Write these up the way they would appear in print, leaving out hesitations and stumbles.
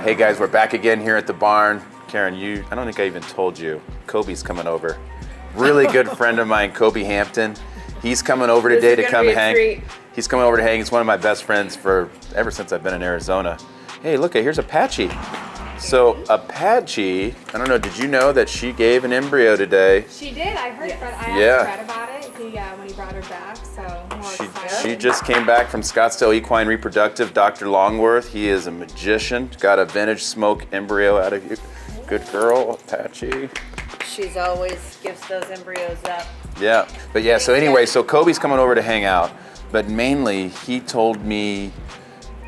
Hey guys, we're back again here at the barn. Karen, I don't think I even told you, Kobe's coming over. Really good friend of mine, Kobe Hampton. He's coming over today to come hang. He's coming over to hang. He's one of my best friends ever since I've been in Arizona. Hey, look, here's Apache. So Apache, I don't know, did you know that she gave an embryo today? She did, I heard, but I asked Fred about it when he brought her back, so more excited. She just came back from Scottsdale Equine Reproductive, Dr. Longworth. He is a magician. Got a vintage smoke embryo out of you. Good girl, Apache. She's always gives those embryos up. Yeah, but yeah, so anyway, so Kobe's coming over to hang out, but mainly he told me,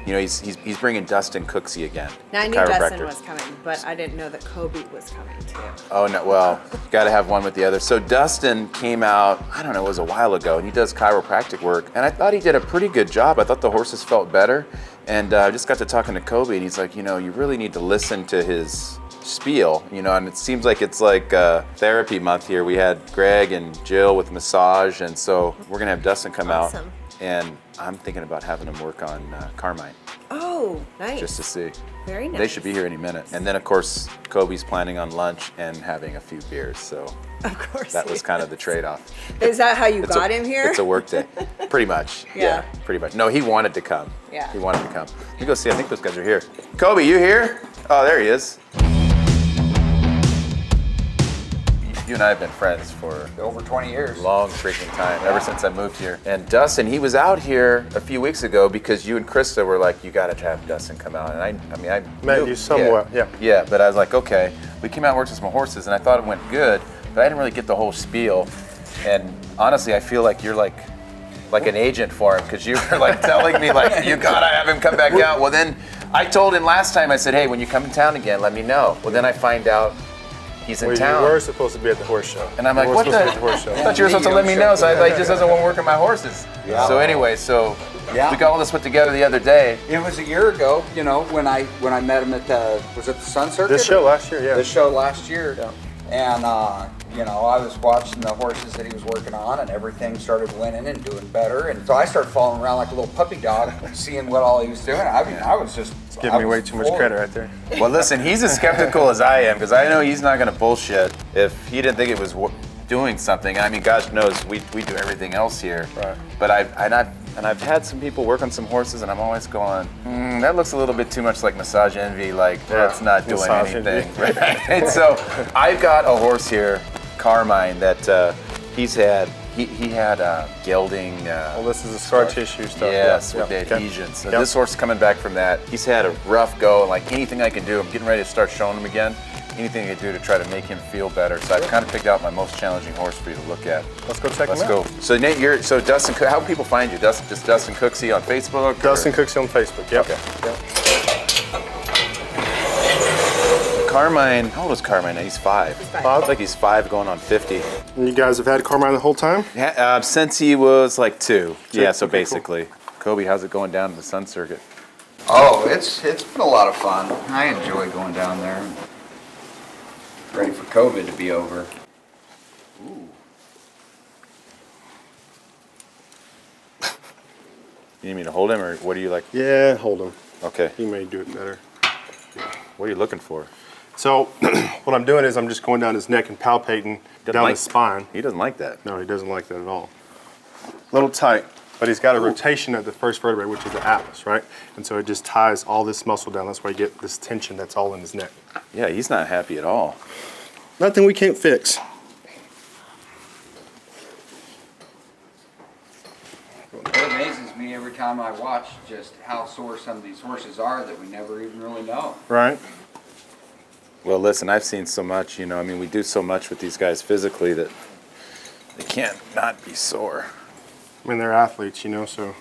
you know, he's bringing Dustin Cooksey again. Now I knew Dustin was coming, but I didn't know that Kobe was coming too. Oh no, well, got to have one with the other. So Dustin came out, I don't know, it was a while ago, and he does chiropractic work, and I thought he did a pretty good job. I thought the horses felt better, and I just got to talking to Kobe, and he's like, you know, you really need to listen to his spiel, you know, and it seems like it's like therapy month here. We had Greg and Jill with massage, and so we're gonna have Dustin come out, and I'm thinking about having him work on Carmine. Oh, nice. Just to see. Very nice. They should be here any minute. And then of course, Kobe's planning on lunch and having a few beers, so of course that was kind of the trade-off. Is that how you got him here? It's a work day, pretty much. Yeah, pretty much. No, he wanted to come. Yeah. He wanted to come. You go see, I think those guys are here. Kobe, you here? Oh, there he is. You and I have been friends for over 20 years. Long freaking time, ever since I moved here. And Dustin, he was out here a few weeks ago because you and Krista were like, you gotta have Dustin come out. And I met you somewhat, yeah. Yeah, but I was like, okay. We came out and worked with some horses and I thought it went good, but I didn't really get the whole spiel. And honestly, I feel like you're like an agent for him because you were like telling me like, you gotta have him come back out. Well then, I told him last time, I said, hey, when you come in town again, let me know. Well then I find out he's in town. You were supposed to be at the horse show. And I'm like, what the? I thought you were supposed to let me know, so he just doesn't want to work on my horses. Yeah. So anyway, we got all this put together the other day. It was a year ago, you know, when I met him at was it the Sun Circuit? This show last year, yeah. This show last year. Yeah. And, you know, I was watching the horses that he was working on and everything started winning and doing better. And so I started following around like a little puppy dog, seeing what all he was doing. I mean, I was just... Giving me way too much credit right there. Well, listen, he's as skeptical as I am because I know he's not going to bullshit if he didn't think it was doing something. I mean, God knows we do everything else here. Right. But I've had some people work on some horses, and I'm always going, that looks a little bit too much like Massage Envy. Like that's not doing anything. Right? And so I've got a horse here, Carmine, that he's had. He had gelding. Well, this is the scar tissue stuff. Yes, with the adhesions. So this horse is coming back from that. He's had a rough go, and like anything I can do, I'm getting ready to start showing him again. Anything I can do to try to make him feel better. So I've kind of picked out my most challenging horse for you to look at. Let's go check him out. Let's go. So Nate, Dustin. How can people find you? Just Dustin Cooksey on Facebook. Dustin Cooksey on Facebook. Yep. Okay. Yep. Carmine, how old is Carmine now? He's 5. He's 5. Looks like he's 5 going on 50. And you guys have had Carmine the whole time? Yeah, since he was like 2. Yeah, so basically. Cool. Kobe, how's it going down to the Sun Circuit? Oh, it's been a lot of fun. I enjoy going down there. Ready for COVID to be over. Ooh. You need me to hold him, or what do you like? Yeah, hold him. Okay. He may do it better. What are you looking for? So, what I'm doing is I'm just going down his neck and palpating down his spine. He doesn't like that. No, he doesn't like that at all. A little tight, but he's got a rotation at the first vertebrae, which is the atlas, right? And so it just ties all this muscle down. That's why you get this tension that's all in his neck. Yeah, he's not happy at all. Nothing we can't fix. It amazes me every time I watch just how sore some of these horses are that we never even really know. Right. Well, listen, I've seen so much, you know, I mean, we do so much with these guys physically that they can't not be sore. I mean, they're athletes, you know, so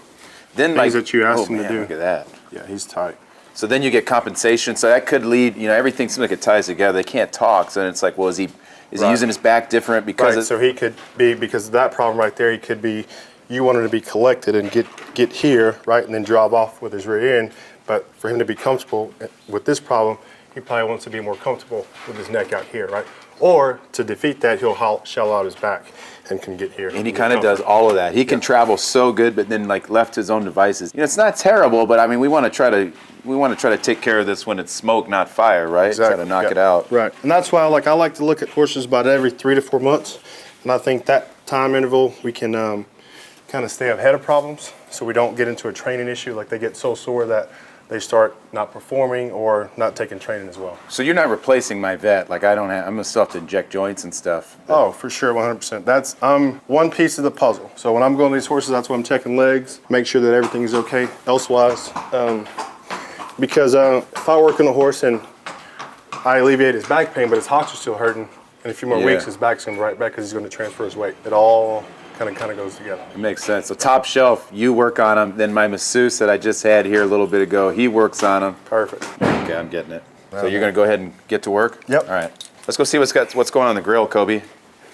then things that you ask them to do. Look at that. Yeah, he's tight. So then you get compensation. So that could lead, you know, everything seems like it ties together. They can't talk. So then it's like, well, is he using his back different because so he could be, because of that problem right there, he could be you want him to be collected and get here, right, and then drop off with his rear end. But for him to be comfortable with this problem, he probably wants to be more comfortable with his neck out here, right? Or to defeat that, he'll shell out his back and can get here. And he kind of does all of that. He can travel so good, but then like left his own devices. You know, it's not terrible, but I mean, we want to try to take care of this when it's smoke, not fire, right? Exactly. Try to knock it out. Right. And that's why I like to look at horses about every 3 to 4 months. And I think that time interval, we can kind of stay ahead of problems so we don't get into a training issue, like they get so sore that they start not performing or not taking training as well. So you're not replacing my vet. Like I'm gonna still have to inject joints and stuff. Oh, for sure, 100%. That's one piece of the puzzle. So when I'm going to these horses, that's when I'm checking legs, make sure that everything's okay elsewise. Because if I work on a horse and I alleviate his back pain, but his hocks are still hurting, in a few more weeks, his back's going to be right back because he's going to transfer his weight. It all kind of goes together. It makes sense. So top shelf, you work on them. Then my masseuse that I just had here a little bit ago, he works on them. Perfect. Okay, I'm getting it. So you're going to go ahead and get to work? Yep. All right. Let's go see what's going on the grill, Kobe.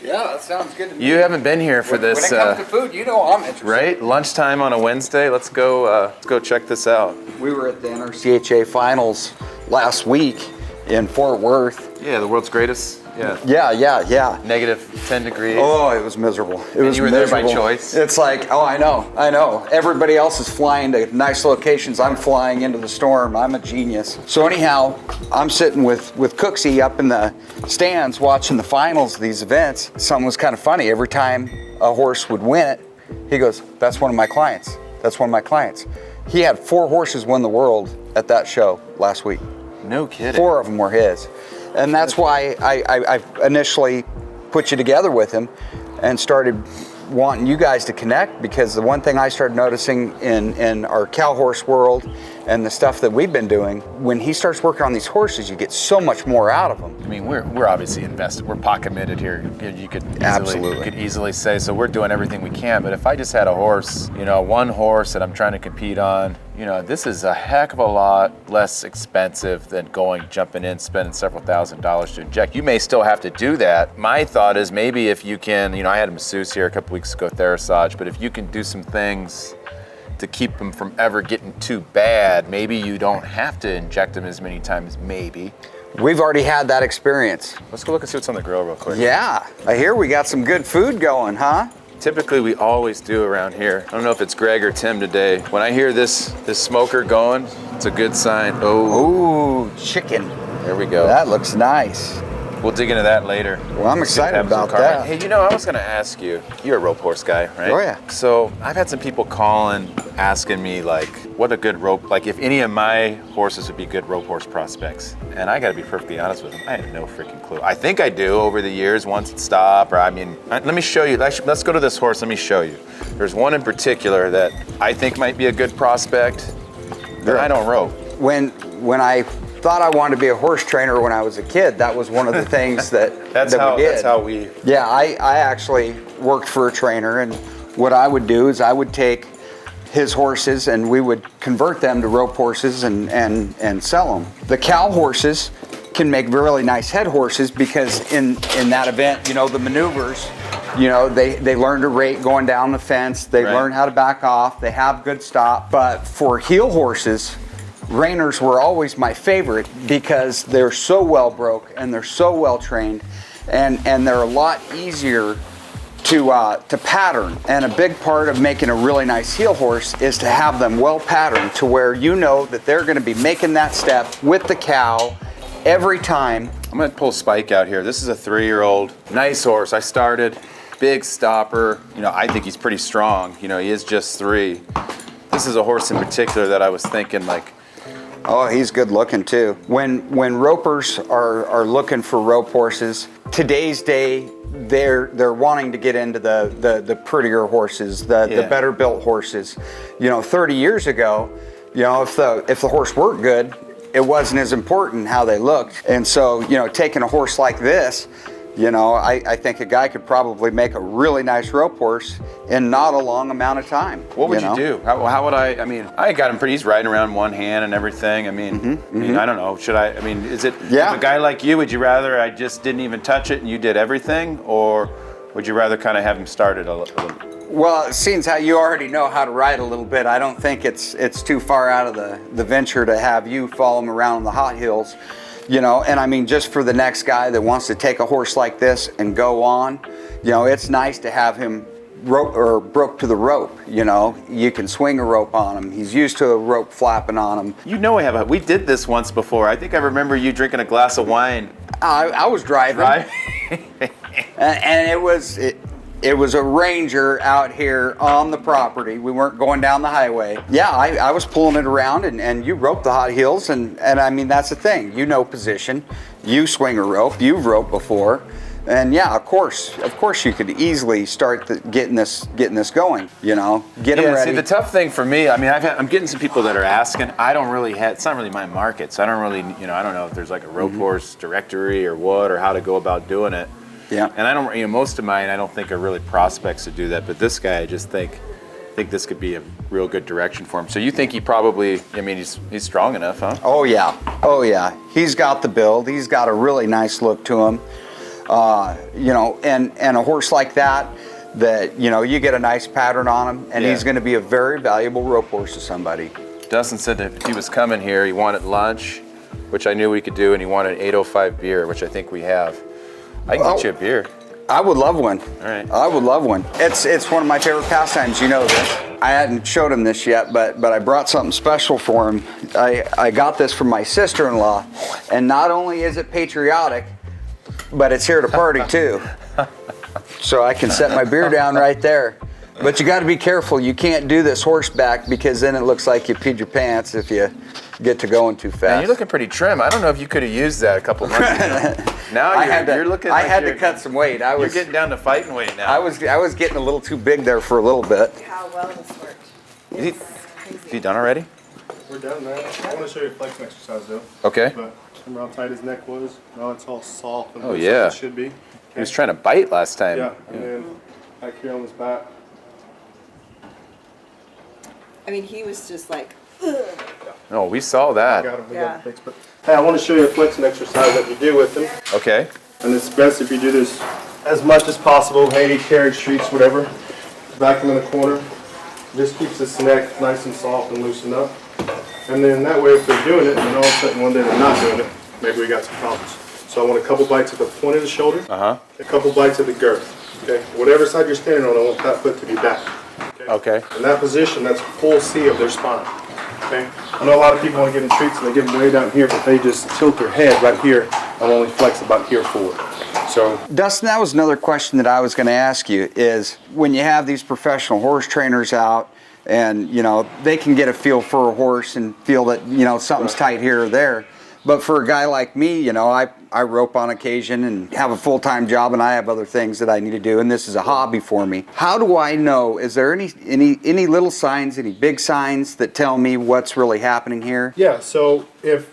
Yeah, that sounds good to me. You haven't been here for this. When it comes to food, you know I'm interested. Right? Lunchtime on a Wednesday. Let's go check this out. We were at the NRCHA finals last week in Fort Worth. Yeah, the world's greatest. Yeah. Yeah. Negative 10 degrees. Oh, it was miserable. It was you were miserable. there by choice? It's like, oh, I know. Everybody else is flying to nice locations. I'm flying into the storm. I'm a genius. So anyhow, I'm sitting with Cooksey up in the stands watching the finals of these events. Something was kind of funny. Every time a horse would win it, he goes, that's one of my clients. That's one of my clients. He had 4 horses win the world at that show last week. No kidding. 4 of them were his. And that's why I initially put you together with him and started wanting you guys to connect, because the one thing I started noticing in our cow horse world and the stuff that we've been doing, when he starts working on these horses, you get so much more out of them. I mean, we're obviously invested. We're pot committed here. You could easily say, so we're doing everything we can. But if I just had a horse, one horse that I'm trying to compete on, this is a heck of a lot less expensive than jumping in, spending several $1,000s to inject. You may still have to do that. My thought is maybe if you can, I had a masseuse here a couple weeks ago, Therasage, but if you can do some things to keep them from ever getting too bad, maybe you don't have to inject them as many times, maybe. We've already had that experience. Let's go look and see what's on the grill real quick. Yeah, I hear we got some good food going, huh? Typically, we always do around here. I don't know if it's Greg or Tim today. When I hear this smoker going, it's a good sign. Ooh, chicken. There we go. That looks nice. We'll dig into that later. Well, I'm excited about that. Hey, I was gonna ask you, you're a rope horse guy, right? Oh, yeah. So I've had some people calling, asking me what a good rope, if any of my horses would be good rope horse prospects. And I gotta be perfectly honest with them, I have no freaking clue. I think I do over the years, once it stopped, let me show you. Let's go to this horse, let me show you. There's one in particular that I think might be a good prospect, but I don't rope. When I thought I wanted to be a horse trainer when I was a kid, that was one of the things that we did. That's how we... Yeah, I actually worked for a trainer, and what I would do is I would take his horses and we would convert them to rope horses and sell them. The cow horses can make really nice head horses because in that event, the maneuvers, they learn to rate going down the fence, they learn how to back off, they have good stop. But for heel horses, reiners were always my favorite because they're so well broke and they're so well trained, and they're a lot easier to pattern. And a big part of making a really nice heel horse is to have them well patterned to where that they're going to be making that step with the cow every time. I'm gonna pull Spike out here. This is a 3-year-old, nice horse. I started, big stopper. I think he's pretty strong. He is just 3. This is a horse in particular that I was thinking Oh, he's good looking too. When ropers are looking for rope horses, today's day, they're wanting to get into the prettier horses, the better built horses. 30 years ago, if the horse worked good, it wasn't as important how they looked. And so, taking a horse like this, I think a guy could probably make a really nice rope horse in not a long amount of time. What would you do? How would I got him pretty, he's riding around one hand and everything. I don't know. Is it, if a guy like you, would you rather I just didn't even touch it and you did everything? Or would you rather kind of have him started a little bit? Well, seeing how you already know how to ride a little bit, I don't think it's too far out of the venture to have you follow him around the hot hills, you know. And I mean, just for the next guy that wants to take a horse like this and go on, you know, it's nice to have him rope or broke to the rope. You know, you can swing a rope on him. He's used to a rope flapping on him. You know we did this once before. I think I remember you drinking a glass of wine. I was driving, Right? and it was a Ranger out here on the property. We weren't going down the highway. Yeah, I was pulling it around, and you roped the hot heels, and I mean, that's the thing. You know position. You swing a rope. You've roped before. And yeah, of course you could easily start getting this going, you know, get them ready. See, the tough thing for me, I mean, I'm getting some people that are asking. I don't really it's not really my market, so I don't really, you know, I don't know if there's like a rope horse directory or what, or how to go about doing it. Yeah. And I don't, you know, most of mine I don't think are really prospects to do that, but this guy, I just think this could be a real good direction for him. So you think he probably, I mean, he's strong enough, huh? Oh yeah. He's got the build. He's got a really nice look to him. You know, and a horse like that, you know, you get a nice pattern on him, and he's going to be a very valuable rope horse to somebody. Dustin said that if he was coming here, he wanted lunch, which I knew we could do, and he wanted 805 beer, which I think we have. I can get you a beer. I would love one. All right. I would love one. It's one of my favorite pastimes, you know this. I hadn't showed him this yet, but I brought something special for him. I got this from my sister-in-law, and not only is it patriotic, but it's here to party too. So I can set my beer down right there. But you got to be careful. You can't do this horseback, because then it looks like you peed your pants if you get to going too fast. Man, you're looking pretty trim. I don't know if you could have used that a couple months ago. Now you're looking like I had to cut some weight. You're getting down to fighting weight now. I was getting a little too big there for a little bit. How well this worked. Is he done already? We're done, man. I want to show you a flexion exercise though. Okay. But remember how tight his neck was? Now it's all soft and Oh, loose yeah. as it should be. He was trying to bite last time. Yeah, and then back here on his back. I mean, he was just like, No, we saw that. Got him, we got Yeah. him fixed. But hey, I want to show you a flexion exercise that you do with him. Okay. And it's best if you do this as much as possible, hay, carriage, streets, whatever. Back him in the corner. Just keeps his neck nice and soft and loosened up. And then that way, if they're doing it, and then all of a sudden one day they're not doing it, maybe we got some problems. So I want a couple bites at the point of the shoulder, a couple bites at the girth. Okay, whatever side you're standing on, I want that foot to be back. Okay. In that position, that's full C of their spine. Okay. I know a lot of people want to get in treats and they get them way down here, but they just tilt their head right here and only flex about here forward. So, Dustin, that was another question that I was going to ask you, is when you have these professional horse trainers out and, you know, they can get a feel for a horse and feel that, you know, something's tight here or there. But for a guy like me, you know, I rope on occasion and have a full-time job, and I have other things that I need to do, and this is a hobby for me. How do I know, is there any little signs, any big signs that tell me what's really happening here? yeah, so if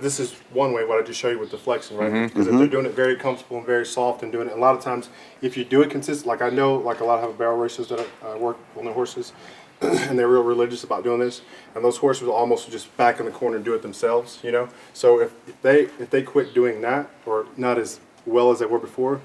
this is one way what I just showed you with the flexing, right? Because if they're doing it very comfortable and very soft and doing it, a lot of times if you do it consistent, like I know, like a lot of barrel racers that I work on their horses, and they're real religious about doing this, and those horses will almost just back in the corner and do it themselves, you know. So if they quit doing that, or not as well as they were before,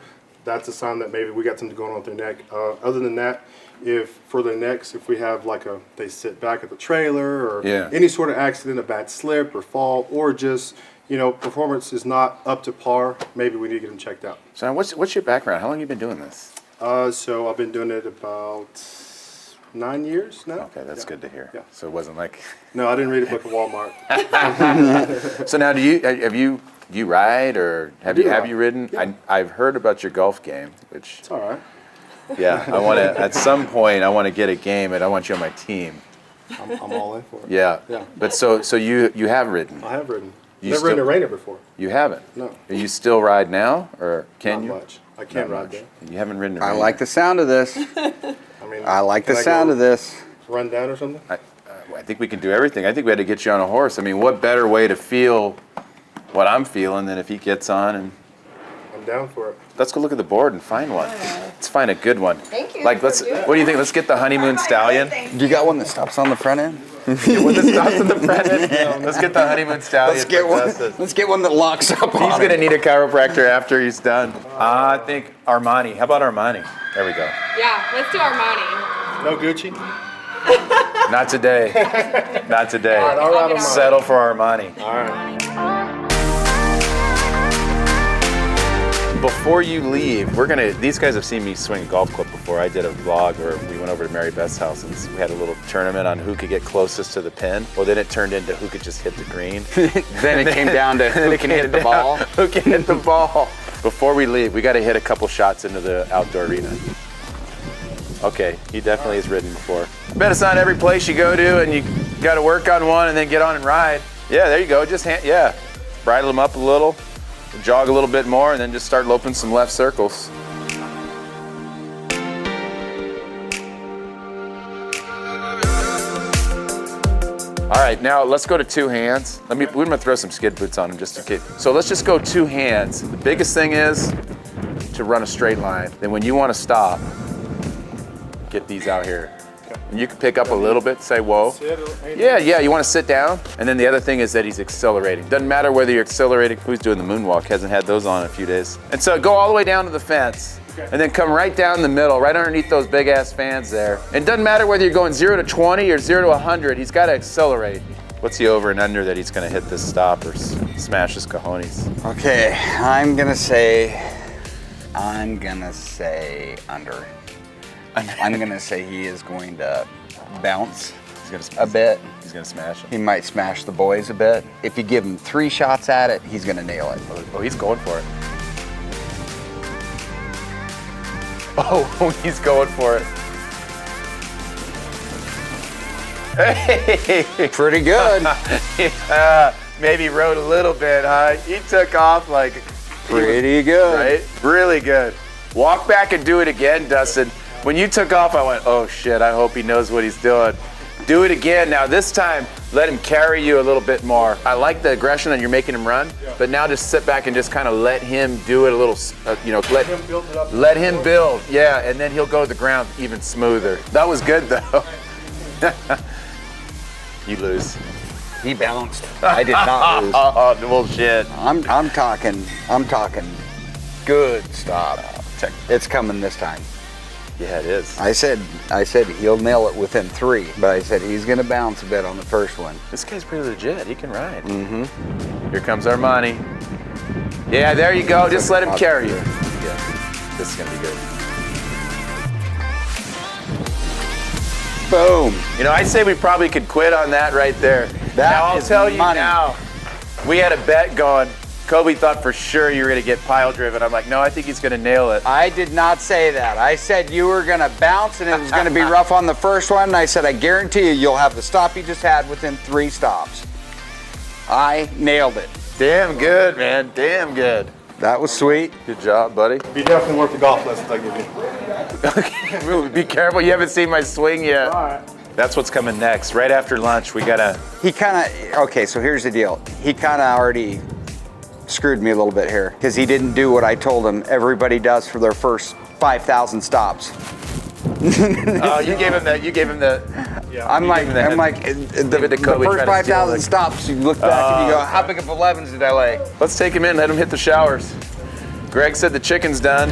that's a sign that maybe we got something going on with their neck. Other than that, if for their necks, if we have like they sit back at the trailer, or any sort of accident, a bad slip or fall, or just, you know, performance is not up to par, maybe we need to get them checked out. So what's your background? How long have you been doing this? So I've been doing it about 9 years now. Okay, that's good to hear. Yeah. So it wasn't like. No, I didn't read a book at Walmart. So now, do you ride, or have you ridden? Yeah. I've heard about your golf game, which It's all right. yeah, I want to at some point I want to get a game, and I want you on my team. I'm all in for it. Yeah. Yeah. But so you have ridden. I have ridden. You Never ridden a still- Rainer before. You haven't. No. Do you still ride now, or can Not you? much. I can't Not ride much. there. You haven't ridden. A I Rainer. like the sound of this. I mean, I like the can sound go of this. Run down or something? I think we can do everything. I think we had to get you on a horse. I mean, what better way to feel what I'm feeling than if he gets on and. I'm down for it. Let's go look at the board and find one. Let's find a good one. Thank you Like, for let's. doing What do you think? Let's get the honeymoon stallion. Do you got one that stops on the front end? Get one that stops in the front. Let's get the honeymoon stallion. Let's get one that locks up. He's going to need a chiropractor after he's done. I think Armani. How about Armani? There we go. Yeah, let's do Armani. No Gucci. Not today. Not today. All right, Armani. Settle for Armani. All right. Before you leave, these guys have seen me swing a golf club before. I did a vlog where we went over to Mary Beth's house and we had a little tournament on who could get closest to the pin. Well, then it turned into who could just hit the green. Then it came down to who can hit the ball. Who can hit the ball. Before we leave, we got to hit a couple shots into the outdoor arena. Okay, he definitely has ridden before. Bet it's not every place you go to and you got to work on one and then get on and ride. Yeah, there you go. Just bridle them up a little. Jog a little bit more and then just start loping some left circles. All right, now let's go to two hands. We're gonna throw some skid boots on him just in case. So let's just go two hands. The biggest thing is to run a straight line. Then when you wanna stop, get these out here. And you can pick up a little bit, say whoa. Yeah, you want to sit down. And then the other thing is that he's accelerating. Doesn't matter whether you're accelerating, who's doing the moonwalk, hasn't had those on in a few days. And so go all the way down to the fence. And then come right down the middle, right underneath those big ass fans there. And it doesn't matter whether you're going 0 to 20 or 0 to 100, he's got to accelerate. What's the over and under that he's going to hit this stop or smash his cojones? Okay, I'm gonna say under. I'm gonna say he is going to bounce a bit. He's gonna smash him. He might smash the boys a bit. If you give him 3 shots at it, he's gonna nail it. Oh, he's going for it. Oh, he's going for it. Hey! Pretty good. Maybe rode a little bit, huh? He took off like... Pretty good. Right? Really good. Walk back and do it again, Dustin. When you took off, I went, oh shit, I hope he knows what he's doing. Do it again. Now this time, let him carry you a little bit more. I like the aggression that you're making him run, but now just sit back and just kind of let him do it a little, let him build it up. Let him build, yeah, and then he'll go to the ground even smoother. That was good though. You lose. He bounced. I did not lose. Oh, bullshit. I'm talking good stop. It's coming this time. Yeah, it is. I said he'll nail it within 3, but I said he's gonna bounce a bit on the first one. This guy's pretty legit. He can ride. Mm-hmm. Here comes Armani. Yeah, there you go. Just let him carry you. Yeah, this is gonna be good. Boom. You know, I say we probably could quit on that right there. Now, I'll tell you now, we had a bet going. Kobe thought for sure you were going to get pile driven. I'm like, no, I think he's going to nail it. I did not say that. I said you were going to bounce and it was going to be rough on the first one. And I said, I guarantee you'll have the stop you just had within 3 stops. I nailed it. Damn good, man. Damn good. That was sweet. Good job, buddy. Be definitely worth the golf lessons I give you. Okay, be careful. You haven't seen my swing yet. All right. That's what's coming next. Right after lunch, we got to... Okay, so here's the deal. He kind of already screwed me a little bit here because he didn't do what I told him everybody does for their first 5,000 stops. Oh, you gave him the. Yeah. I'm like, the first 5,000 stops, you look back and you go, how big of 11s did I lay? Let's take him in, let him hit the showers. Greg said the chicken's done.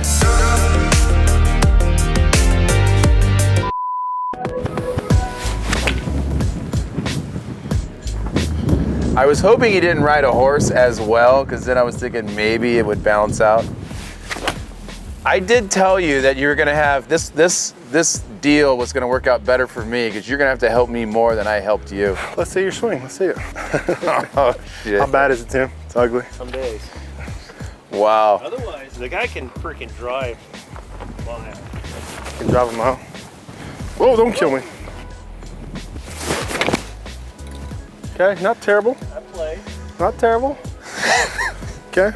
I was hoping he didn't ride a horse as well, because then I was thinking maybe it would balance out. I did tell you that you were gonna have this deal was gonna work out better for me, because you're gonna have to help me more than I helped you. Let's see your swing. Let's see it. Oh shit! How bad is it, Tim? It's ugly. Some days. Wow. Otherwise, the guy can freaking drive a mile. Can drive a mile. Whoa! Don't kill me. Okay, not terrible. I play. Not terrible. Okay.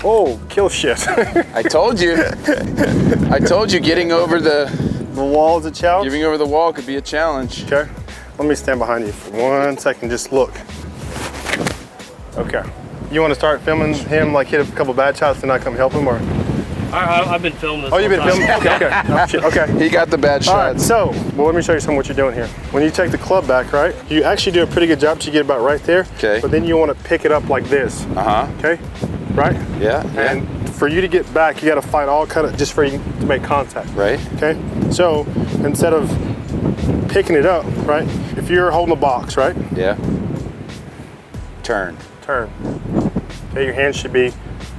Oh, kill shit. I told you. I told you getting over the wall is a challenge? Getting over the wall could be a challenge. Okay. Let me stand behind you for 1 second, just look. Okay. You want to start filming him, like hit a couple bad shots and I come help him, or? I've been filming this. Oh, you've been whole time. filming? Okay. Oh, shit. Okay. He got the bad All right, shots. so, well, let me show you some of what you're doing here. When you take the club back, right, you actually do a pretty good job to get about right there. Okay. But then you want to pick it up like this. Uh-huh. Okay? Right? Yeah. And for you to get back, you got to fight all kind of, just for you to make contact. Right. Okay? So, instead of picking it up, right, if you're holding a box, right, Yeah. Turn. turn. Okay, your hands should be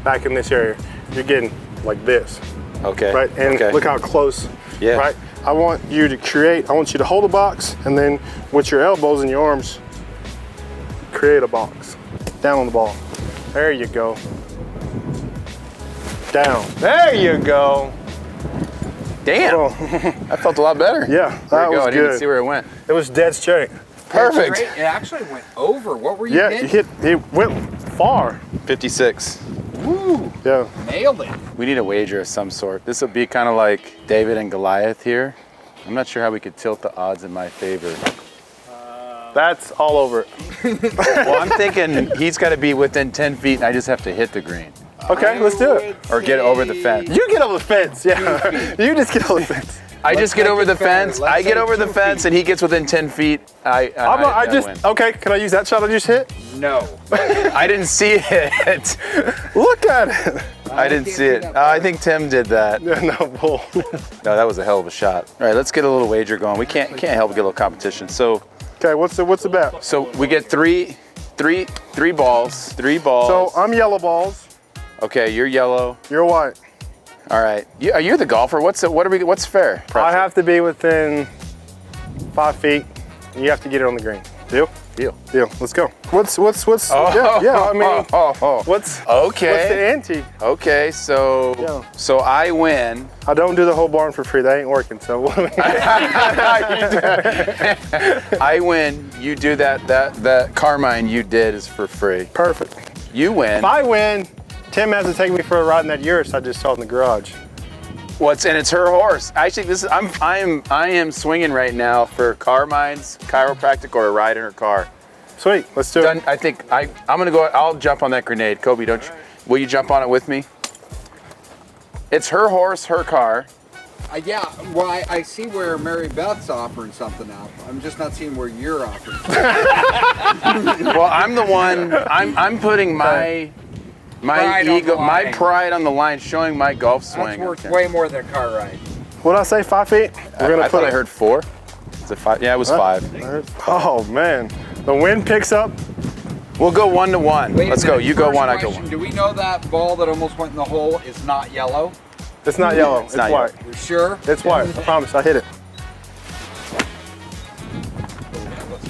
back in this area. You're getting like this. Okay. Right, and okay. look how close, Yeah. right? I want you to hold a box, and then with your elbows and your arms, create a box. Down on the ball. There you go. Down. There you go. Damn. Oh, That felt a lot better. yeah, There that you go. was I didn't good. see where it went. It was dead straight. Perfect. Great. It actually went over. What were you Yeah, hitting? it went far. 56. Woo, Yeah. nailed it. We need a wager of some sort. This would be kind of like David and Goliath here. I'm not sure how we could tilt the odds in my favor. That's all over it. Well, I'm thinking he's got to be within 10 feet and I just have to hit the green. Okay, let's do it. Or get over the fence. You get over the fence, yeah. You just get over the fence. I just get make over it the fair. fence. Let's I get say over the 2 fence feet. and he gets within 10 feet. I win. Okay, can I use that shot I just hit? No. I didn't see it. Look at it. I didn't can't see do it. that, I think Tim did that. Yeah, no, bull. No, that was a hell of a shot. All right, let's get a little wager going. We can't help but get a little competition. So Okay, what's the bet? So we get three balls. Three balls. So I'm yellow balls, Okay, you're yellow. you're white. All right. You're the golfer. What's fair? I have to be within 5 feet. And you have to get it on the green. Deal? Deal. Deal. Let's go. What's Oh. yeah, I mean, Oh. what's Okay. the ante? Okay, so Yeah. so I win. I don't do the whole barn for free. That ain't working. So I win. You do that Carmine you did is for free. perfect. You win. If I win, Tim has to take me for a ride in that Urus I just saw in the garage. And it's her horse. Actually, I am swinging right now for Carmine's Chiropractic or a ride in her car. Sweet, let's do Done. it. I think I'm gonna go. I'll jump on that grenade. Kobe, will you jump on it with me? It's her horse, her car. Yeah, well, I see where Mary Beth's offering something up. I'm just not seeing where you're offering something. Well, I'm the one. I'm putting my Pride on ego, the my line. pride on the line, showing my golf That's swing. worth Okay. way more than a car ride. What did I say, 5 feet? We're gonna I put thought I it. heard 4. Is it 5? Yeah, it was 5. Oh man, the wind picks up. We'll go 1 to 1. Wait a Let's go. minute, You go first 1. I go question, 1. Do we know that ball that almost went in the hole is not yellow? It's not yellow. It's not white. You sure? It's white. I promise. I hit it.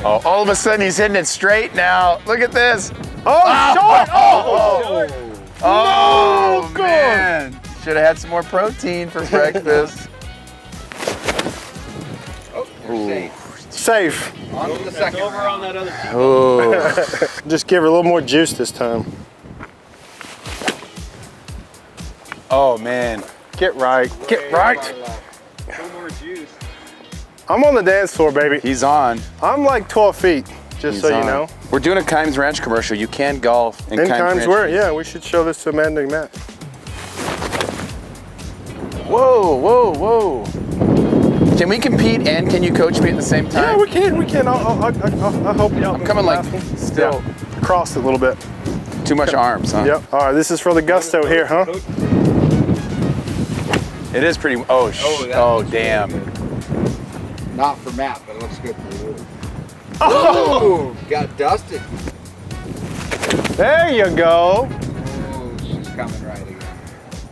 Oh, all of a sudden he's hitting it straight now. Look at this. Oh, short! Oh! Oh, No, man. Should have had some more protein for breakfast. Oh, you're safe. Safe. On to the second Over round. on that other team. Oh. Just give her a little more juice this time. Oh, man. Get right. Get right. No more juice. I'm on the dance floor, baby. He's on. I'm like 12 feet, just He's so you on. know. We're doing a Kimes Ranch commercial. You can golf in In Kimes times Ranch. where, yeah, we should show this to Amanda and Matt. Whoa, whoa, whoa. Can we compete and can you coach me at the same Yeah, time? we can. I hope you I'm coming like still across it a little bit. too much arms, huh? Yep. All right, this is for the gusto here, huh? It is pretty. Oh, that damn. Not for Matt, but it looks good for you. Oh! Got Dustin. There you go. Oh, she's coming right again.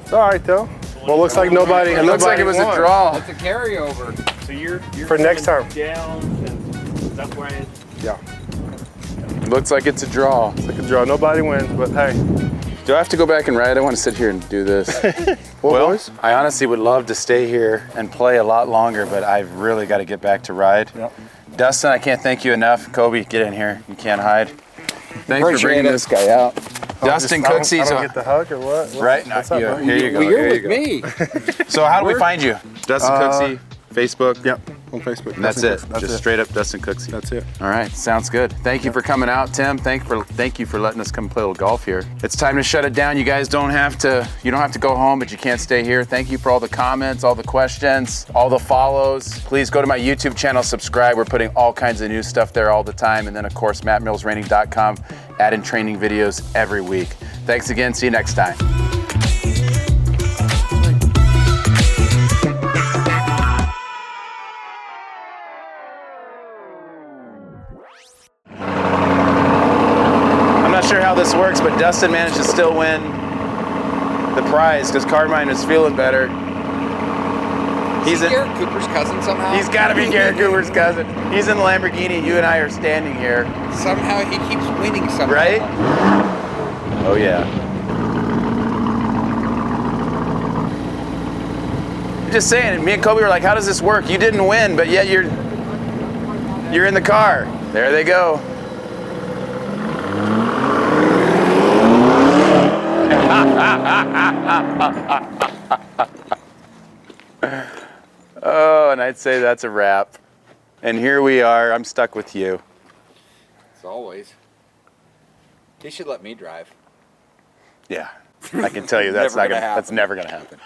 It's all right though. Well, it looks like nobody. It looks like it was a won. draw. That's a carryover. So you're For next coming time. down, and that's where I. Yeah, Looks like it's a draw. it's like a draw. Nobody wins, but hey. Do I have to go back and ride? I want to sit here and do this. Well, boys. I honestly would love to stay here and play a lot longer, but I've really got to get back to ride. Yep. Dustin, I can't thank you enough. Kobe, get in here. You can't hide. Thanks for Appreciate bringing it. this guy out. Dustin I don't- Cooksey's I don't get the hug or what? right now. What's up, bro? Here you go. Well, you're Here you with go. me. So how do we find you? Dustin Cooksey, Facebook. Yep. on Facebook. And that's Dustin it. Cooks. Just straight up Dustin Cooksey. That's it. All right, sounds good. Thank you for coming out, Tim. Thank you for letting us come play a little golf here. It's time to shut it down. You guys don't have to go home, but you can't stay here. Thank you for all the comments, all the questions, all the follows. Please go to my YouTube channel, subscribe. We're putting all kinds of new stuff there all the time. And then of course, mattmillsraining.com, add-in training videos every week. Thanks again, see you next time. I'm not sure how this works, but Dustin managed to still win the prize because Carmine is feeling better. He's Garrett Cooper's cousin somehow. He's got to be Garrett Cooper's cousin. He's in the Lamborghini. You and I are standing here. Somehow he keeps winning somehow. Right? Oh yeah. Just saying, me and Kobe were like, how does this work? You didn't win, but yet you're in the car. There they go. Oh, and I'd say that's a wrap. And here we are. I'm stuck with you. As always. They should let me drive. Yeah, I can tell you that's Never not gonna that's never gonna happen.